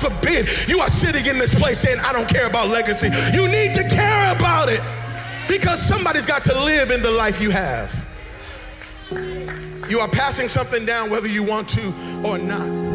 forbid you are sitting in this place saying, I don't care about legacy. You need to care about it because somebody's got to live in the life you have. You are passing something down whether you want to or not.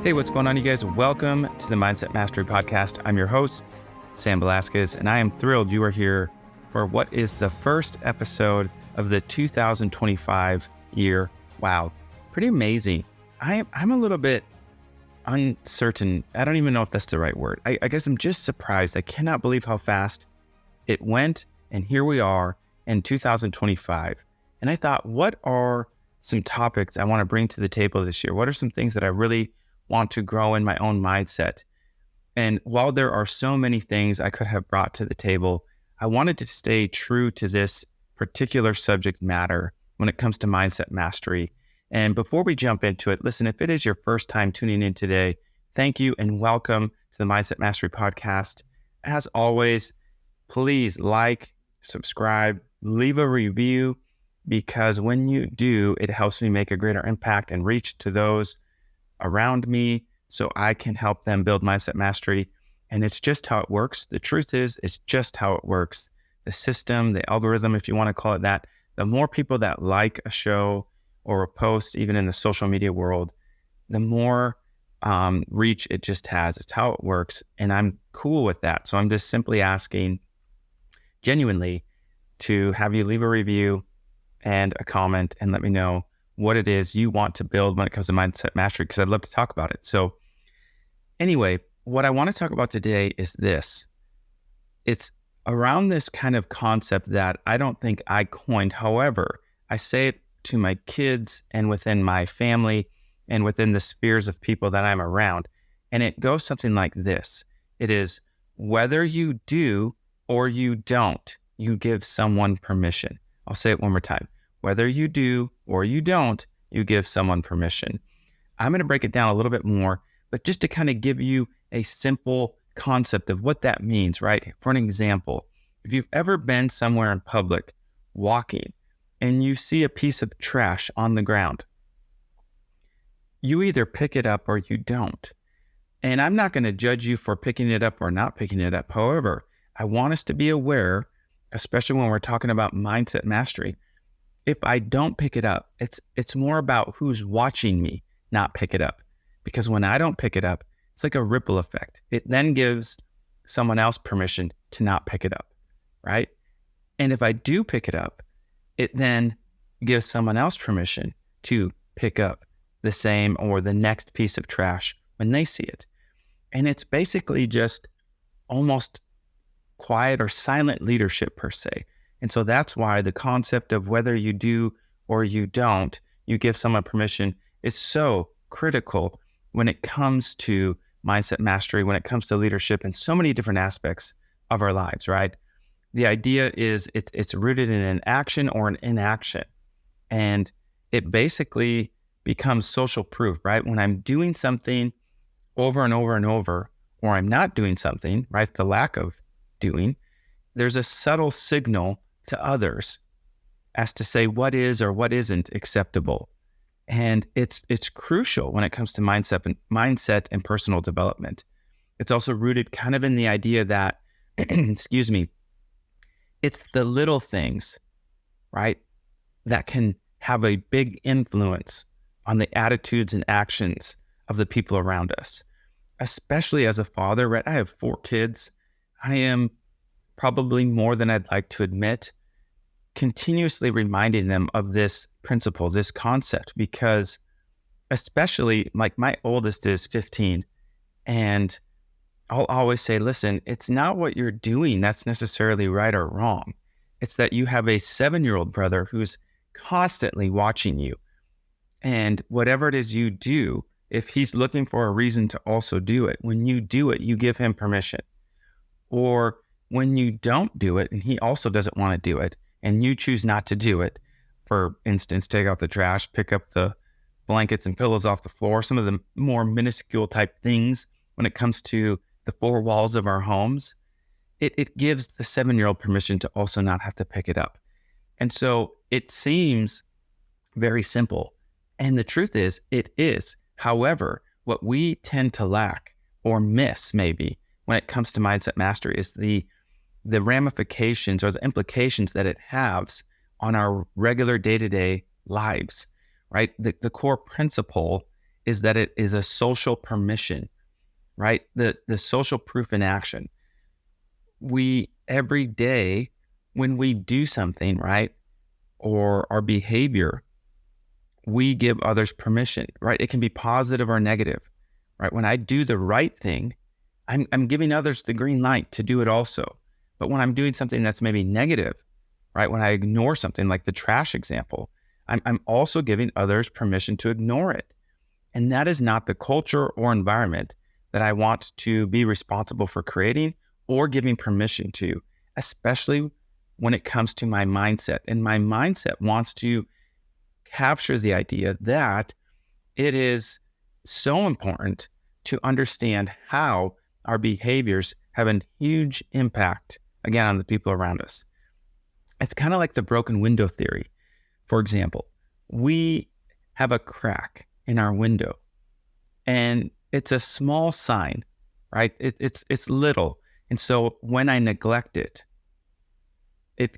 Hey, what's going on, you guys? Welcome to the Mindset Mastery Podcast. I'm your host, Sam Velasquez, and I am thrilled you are here for what is the first episode of the 2025 year. Wow, pretty amazing. I'm a little bit uncertain. I don't even know if that's the right word. I guess I'm just surprised. I cannot believe how fast it went, and here we are in 2025. And I thought, what are some topics I want to bring to the table this year? What are some things that I really want to grow in my own mindset? And while there are so many things I could have brought to the table, I wanted to stay true to this particular subject matter when it comes to mindset mastery. And before we jump into it, listen, if it is your first time tuning in today, thank you and welcome to the Mindset Mastery Podcast. As always, please like, subscribe, leave a review, because when you do, it helps me make a greater impact and reach to those around me so I can help them build mindset mastery. And it's just how it works. The truth is, it's just how it works. The system, the algorithm, if you want to call it that, the more people that like a show or a post, even in the social media world, the more reach it just has. It's how it works. And I'm cool with that. So I'm just simply asking genuinely to have you leave a review and a comment and let me know what it is you want to build when it comes to mindset mastery, because I'd love to talk about it. So anyway, what I want to talk about today is this. It's around this kind of concept that I don't think I coined. However, I say it to my kids and within my family and within the spheres of people that I'm around. And it goes something like this. It is, whether you do or you don't, you give someone permission. I'll say it one more time. Whether you do or you don't, you give someone permission. I'm going to break it down a little bit more, but just to kind of give you a simple concept of what that means, right? For an example, if you've ever been somewhere in public walking and you see a piece of trash on the ground, you either pick it up or you don't. And I'm not going to judge you for picking it up or not picking it up. However, I want us to be aware, especially when we're talking about mindset mastery. If I don't pick it up, it's more about who's watching me not pick it up. Because when I don't pick it up, it's like a ripple effect. It then gives someone else permission to not pick it up, right? And if I do pick it up, it then gives someone else permission to pick up the same or the next piece of trash when they see it. And it's basically just almost quiet or silent leadership per se. And so that's why the concept of whether you do or you don't, you give someone permission is so critical when it comes to mindset mastery, when it comes to leadership and so many different aspects of our lives, right? The idea is it's rooted in an action or an inaction. And it basically becomes social proof, right? When I'm doing something over and over and over, or I'm not doing something, right? The lack of doing, there's a subtle signal to others as to say what is or what isn't acceptable. And it's crucial when it comes to mindset and personal development. It's also rooted kind of in the idea that, excuse me, it's the little things, right, that can have a big influence on the attitudes and actions of the people around us. Especially as a father, right? I have 4 kids. I am probably more than I'd like to admit, continuously reminding them of this principle, this concept, because especially like my oldest is 15, and I'll always say, listen, it's not what you're doing that's necessarily right or wrong. It's that you have a 7-year-old brother who's constantly watching you. And whatever it is you do, if he's looking for a reason to also do it, when you do it, you give him permission. Or when you don't do it and he also doesn't want to do it and you choose not to do it, for instance, take out the trash, pick up the blankets and pillows off the floor, some of the more minuscule type things when it comes to the 4 walls of our homes, it gives the 7-year-old permission to also not have to pick it up. And so it seems very simple. And the truth is, it is. However, what we tend to lack or miss maybe when it comes to mindset mastery is the ramifications or the implications that it has on our regular day-to-day lives, right? The core principle is that it is a social permission, right? The social proof in action. We, every day when we do something, right, or our behavior, we give others permission, right? It can be positive or negative, right? When I do the right thing, I'm giving others the green light to do it also. But when I'm doing something that's maybe negative, right? When I ignore something like the trash example, I'm also giving others permission to ignore it. And that is not the culture or environment that I want to be responsible for creating or giving permission to, especially when it comes to my mindset. And my mindset wants to capture the idea that it is so important to understand how our behaviors have a huge impact, again, on the people around us. It's kind of like the broken window theory. For example, we have a crack in our window and it's a small sign, right? It's little. And so when I neglect it, it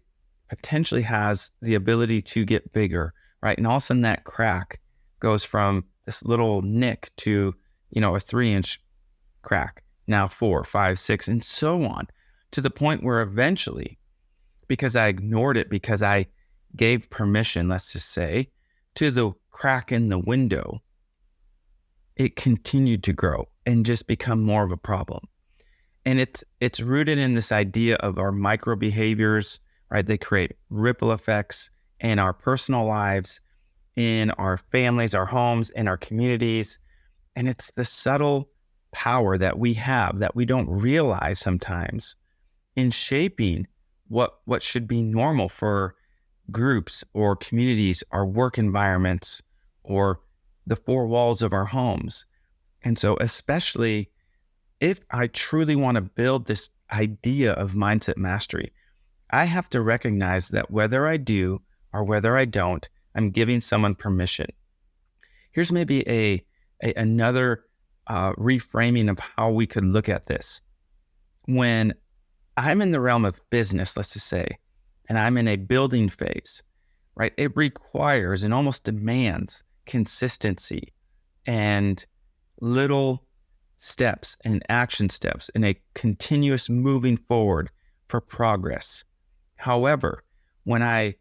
potentially has the ability to get bigger, right? And all of a sudden that crack goes from this little nick to, a 3-inch crack, now 4, 5, 6, and so on, to the point where eventually, because I ignored it, because I gave permission, let's just say, to the crack in the window, it continued to grow and just become more of a problem. And it's rooted in this idea of our micro behaviors, right? They create ripple effects in our personal lives, in our families, our homes, in our communities. And it's the subtle power that we have that we don't realize sometimes in shaping what should be normal for groups or communities, our work environments, or the four walls of our homes. And so especially if I truly want to build this idea of mindset mastery, I have to recognize that whether I do or whether I don't, I'm giving someone permission. Here's maybe another reframing of how we could look at this. When I'm in the realm of business, let's just say, and I'm in a building phase, right? It requires and almost demands consistency and little steps and action steps in a continuous moving forward for progress. However, when I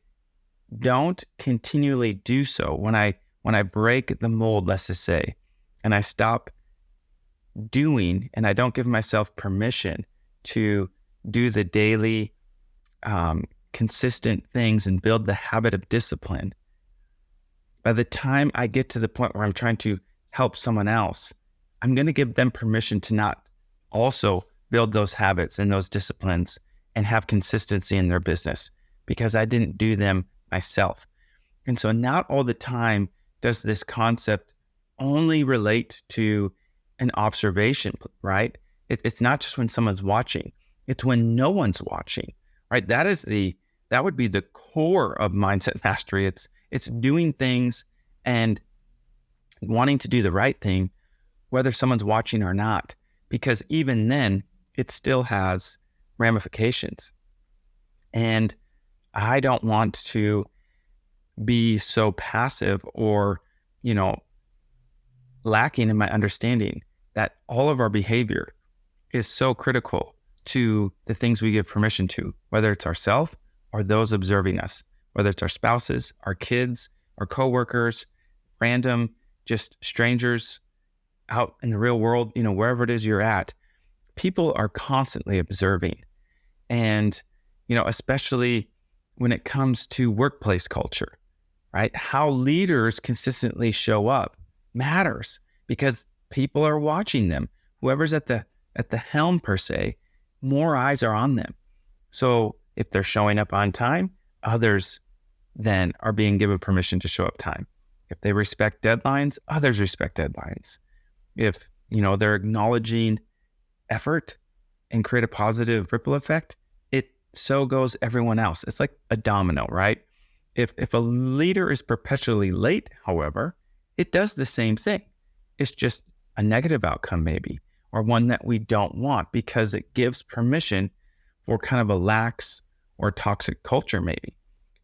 don't continually do so, when I break the mold, let's just say, and I stop doing and I don't give myself permission to do the daily consistent things and build the habit of discipline, by the time I get to the point where I'm trying to help someone else, I'm going to give them permission to not also build those habits and those disciplines and have consistency in their business because I didn't do them myself. And so not all the time does this concept only relate to an observation, right? It's not just when someone's watching. It's when no one's watching, right? That would be the core of mindset mastery. It's doing things and wanting to do the right thing, whether someone's watching or not, because even then it still has ramifications. And I don't want to be so passive or, lacking in my understanding that all of our behavior is so critical to the things we give permission to, whether it's ourselves or those observing us, whether it's our spouses, our kids, our coworkers, random, just strangers out in the real world, wherever it is you're at. People are constantly observing. And, especially when it comes to workplace culture, right? How leaders consistently show up matters because people are watching them. Whoever's at the helm per se, more eyes are on them. So if they're showing up on time, others then are being given permission to show up time. If they respect deadlines, others respect deadlines. If, they're acknowledging effort, and create a positive ripple effect, so goes everyone else. It's like a domino, right? If a leader is perpetually late, however, it does the same thing. It's just a negative outcome maybe, or one that we don't want because it gives permission for kind of a lax or toxic culture maybe.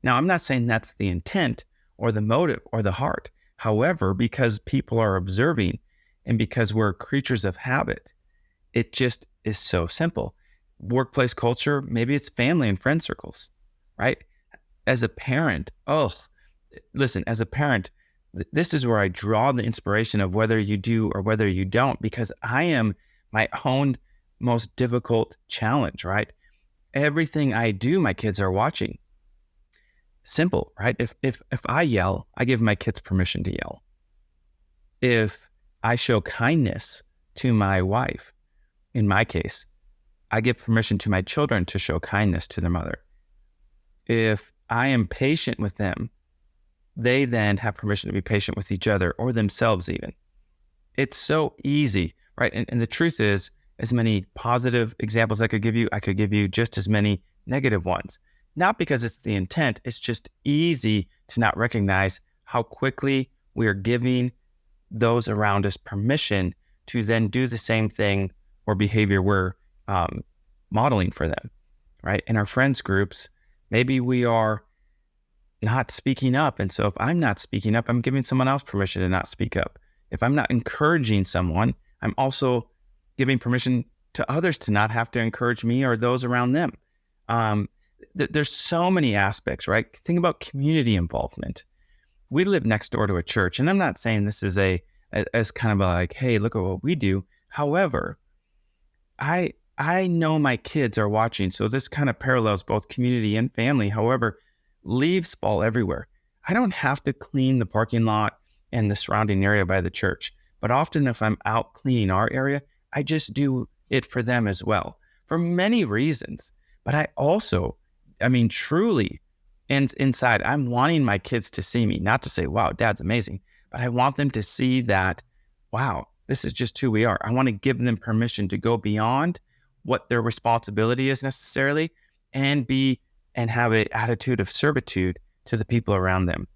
Now, I'm not saying that's the intent or the motive or the heart. However, because people are observing and because we're creatures of habit, it just is so simple. Workplace culture, maybe it's family and friend circles, right? As a parent, as a parent, this is where I draw the inspiration of whether you do or whether you don't, because I am my own most difficult challenge, right? Everything I do, my kids are watching. Simple, right? If I yell, I give my kids permission to yell. If I show kindness to my wife, in my case, I give permission to my children to show kindness to their mother. If I am patient with them, they then have permission to be patient with each other or themselves even. It's so easy, right? And the truth is, as many positive examples I could give you just as many negative ones. Not because it's the intent, it's just easy to not recognize how quickly we are giving those around us permission to then do the same thing or behavior we're modeling for them, right? In our friends groups, maybe we are not speaking up. And so if I'm not speaking up, I'm giving someone else permission to not speak up. If I'm not encouraging someone, I'm also giving permission to others to not have to encourage me or those around them. There's so many aspects, right? Think about community involvement. We live next door to a church, and I'm not saying this is as kind of like, hey, look at what we do. However, I know my kids are watching, so this kind of parallels both community and family. However, leaves fall everywhere. I don't have to clean the parking lot and the surrounding area by the church, but often if I'm out cleaning our area, I just do it for them as well, for many reasons. But I also, truly, inside, I'm wanting my kids to see me, not to say, wow, Dad's amazing, but I want them to see that, wow, this is just who we are. I want to give them permission to go beyond what their responsibility is necessarily and have an attitude of servitude to the people around them.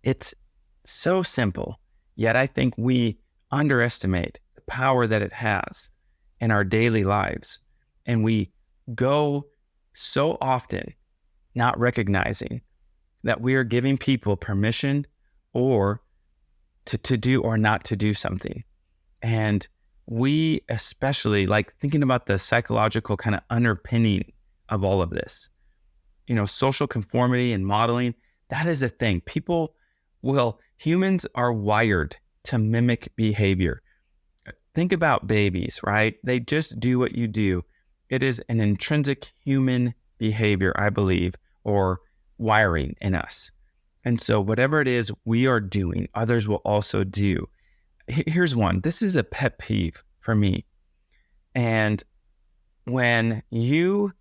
It's so simple, yet I think we underestimate the power that it has in our daily lives. And we go so often not recognizing that we are giving people permission or to do or not to do something. And we especially like thinking about the psychological kind of underpinning of all of this. Social conformity and modeling, that is a thing. Humans are wired to mimic behavior. Think about babies, right? They just do what you do. It is an intrinsic human behavior, I believe, or wiring in us. And so whatever it is we are doing, others will also do. Here's one. This is a pet peeve for me. And when you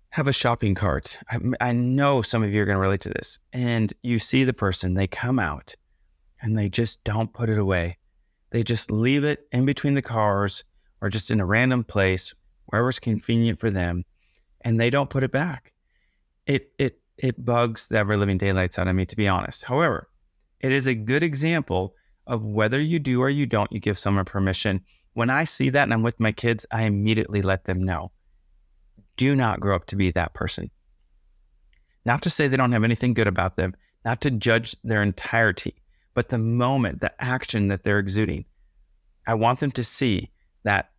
have a shopping cart, I know some of you are going to relate to this, and you see the person, they come out and they just don't put it away. They just leave it in between the cars or just in a random place, wherever's convenient for them, and they don't put it back. It bugs the ever-living daylights out of me, to be honest. However, it is a good example of whether you do or you don't, you give someone permission. When I see that and I'm with my kids, I immediately let them know. Do not grow up to be that person. Not to say they don't have anything good about them, not to judge their entirety, but the moment, the action that they're exuding. I want them to see that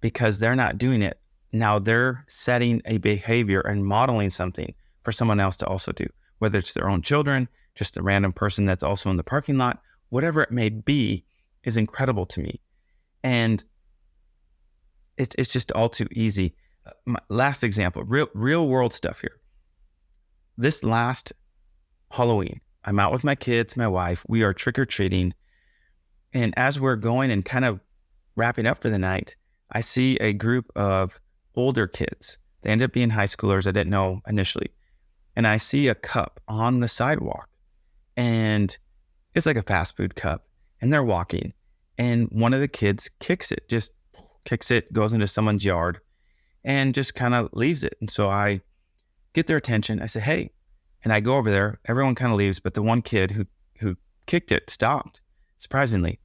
because they're not doing it, now they're setting a behavior and modeling something for someone else to also do, whether it's their own children, just a random person that's also in the parking lot, whatever it may be, is incredible to me. And it's just all too easy. My last example, real world stuff here. This last Halloween, I'm out with my kids, my wife, we are trick-or-treating. And as we're going and kind of wrapping up for the night, I see a group of older kids. They end up being high schoolers, I didn't know initially. And I see a cup on the sidewalk, and it's like a fast food cup, and they're walking, and one of the kids kicks it just kicks it, goes into someone's yard, and just kind of leaves it. And so I get their attention. I say, hey, and I go over there. Everyone kind of leaves, but the one kid who kicked it stopped, surprisingly.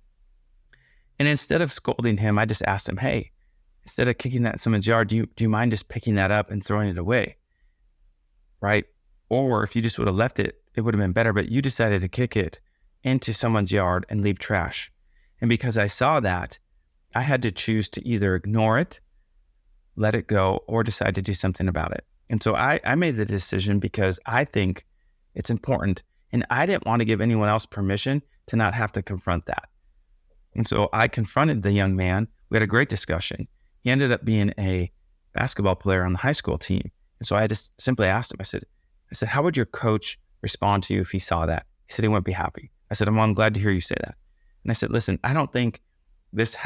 And instead of scolding him, I just asked him, hey, instead of kicking that in someone's yard, do you mind just picking that up and throwing it away? Right? Or if you just would have left it, it would have been better, but you decided to kick it into someone's yard and leave trash. And because I saw that, I had to choose to either ignore it, let it go, or decide to do something about it. And so I made the decision because I think it's important, and I didn't want to give anyone else permission to not have to confront that. And so I confronted the young man. We had a great discussion. He ended up being a basketball player on the high school team. And so I just simply asked him, I said, how would your coach respond to you if he saw that? He said he wouldn't be happy. I said, well, I'm glad to hear you say that. And I said, listen, I don't think this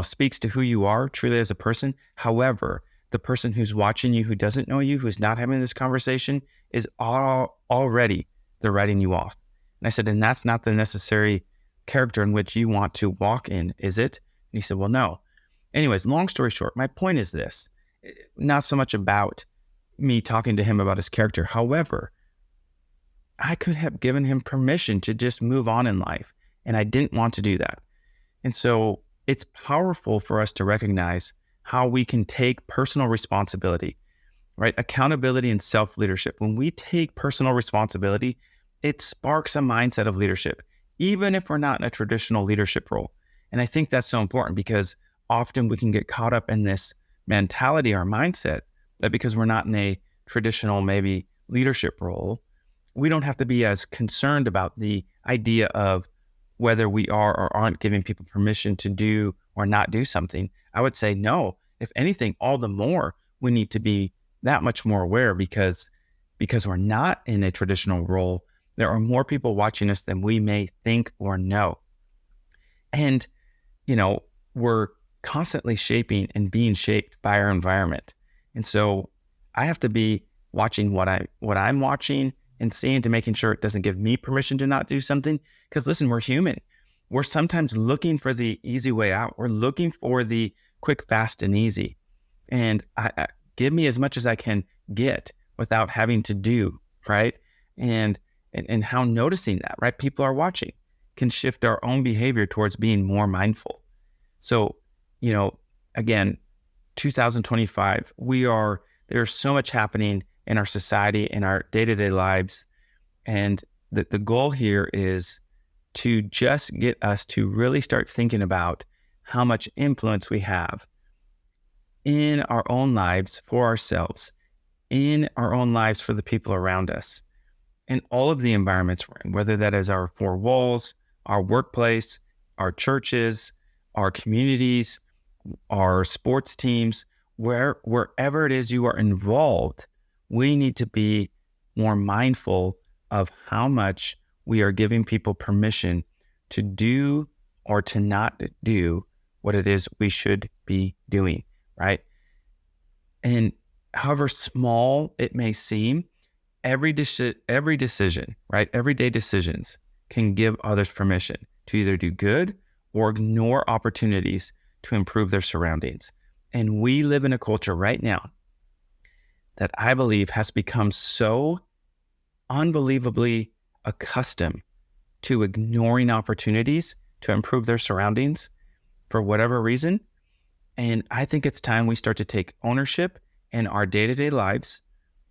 speaks to who you are truly as a person. However, the person who's watching you, who doesn't know you, who's not having this conversation, is already, they're writing you off. And I said, and that's not the necessary character in which you want to walk in, is it? And he said, well, no. Anyways, long story short, my point is this, not so much about me talking to him about his character. However, I could have given him permission to just move on in life, and I didn't want to do that. And so it's powerful for us to recognize how we can take personal responsibility, right? Accountability and self-leadership. When we take personal responsibility, it sparks a mindset of leadership, even if we're not in a traditional leadership role. And I think that's so important because often we can get caught up in this mentality or mindset that because we're not in a traditional maybe leadership role, we don't have to be as concerned about the idea of whether we are or aren't giving people permission to do or not do something. I would say no. If anything, all the more we need to be that much more aware because we're not in a traditional role. There are more people watching us than we may think or know. And, we're constantly shaping and being shaped by our environment. And so I have to be watching what I'm watching and seeing to making sure it doesn't give me permission to not do something. Because listen, we're human. We're sometimes looking for the easy way out. We're looking for the quick, fast, and easy. And I give me as much as I can get without having to do, right? And how noticing that, right? People are watching can shift our own behavior towards being more mindful. So, again, 2025, there's so much happening in our society, in our day-to-day lives. And the goal here is to just get us to really start thinking about how much influence we have in our own lives for ourselves, in our own lives for the people around us, in all of the environments we're in, whether that is our four walls, our workplace, our churches, our communities, our sports teams, wherever it is you are involved. We need to be more mindful of how much we are giving people permission to do or to not do what it is we should be doing, right? And however small it may seem, every decision, right? Everyday decisions can give others permission to either do good or ignore opportunities to improve their surroundings. And we live in a culture right now that I believe has become so unbelievably accustomed to ignoring opportunities to improve their surroundings for whatever reason. And I think it's time we start to take ownership in our day-to-day lives,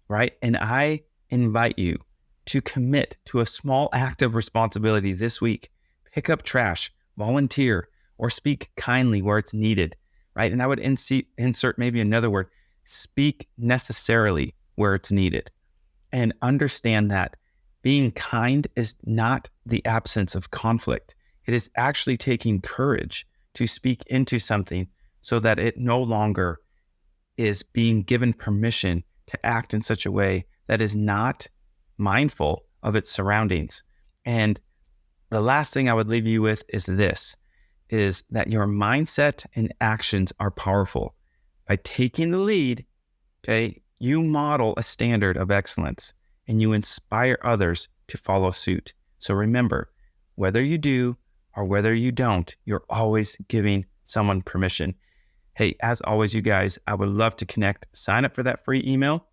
right? And I invite you to commit to a small act of responsibility this week. Pick up trash, volunteer, or speak kindly where it's needed, right? And I would insert maybe another word, speak necessarily where it's needed. And understand that being kind is not the absence of conflict. It is actually taking courage to speak into something so that it no longer is being given permission to act in such a way that is not mindful of its surroundings. And the last thing I would leave you with is this, is that your mindset and actions are powerful. By taking the lead, okay, you model a standard of excellence and you inspire others to follow suit. So remember, whether you do or whether you don't, you're always giving someone permission. Hey, as always, you guys, I would love to connect. Sign up for that free email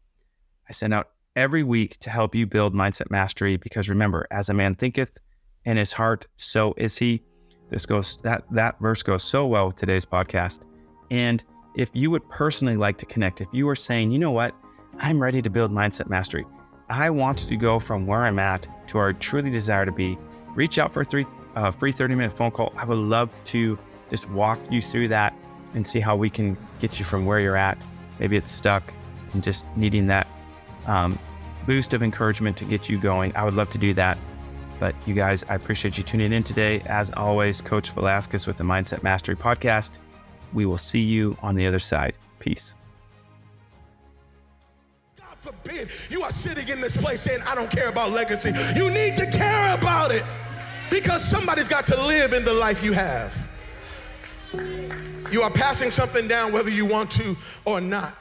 I send out every week to help you build mindset mastery, because remember, as a man thinketh in his heart, so is he. That verse goes so well with today's podcast. And if you would personally like to connect, if you are saying, you know what, I'm ready to build mindset mastery, I want to go from where I'm at to where I truly desire to be, reach out for a free 30-minute phone call. I would love to just walk you through that and see how we can get you from where you're at. Maybe it's stuck and just needing that boost of encouragement to get you going. I would love to do that. But you guys, I appreciate you tuning in today. As always, Coach Velasquez with the Mindset Mastery Podcast. We will see you on the other side. Peace. God forbid you are sitting in this place saying, I don't care about legacy. You need to care about it, because somebody's got to live in the life you have. You are passing something down whether you want to or not.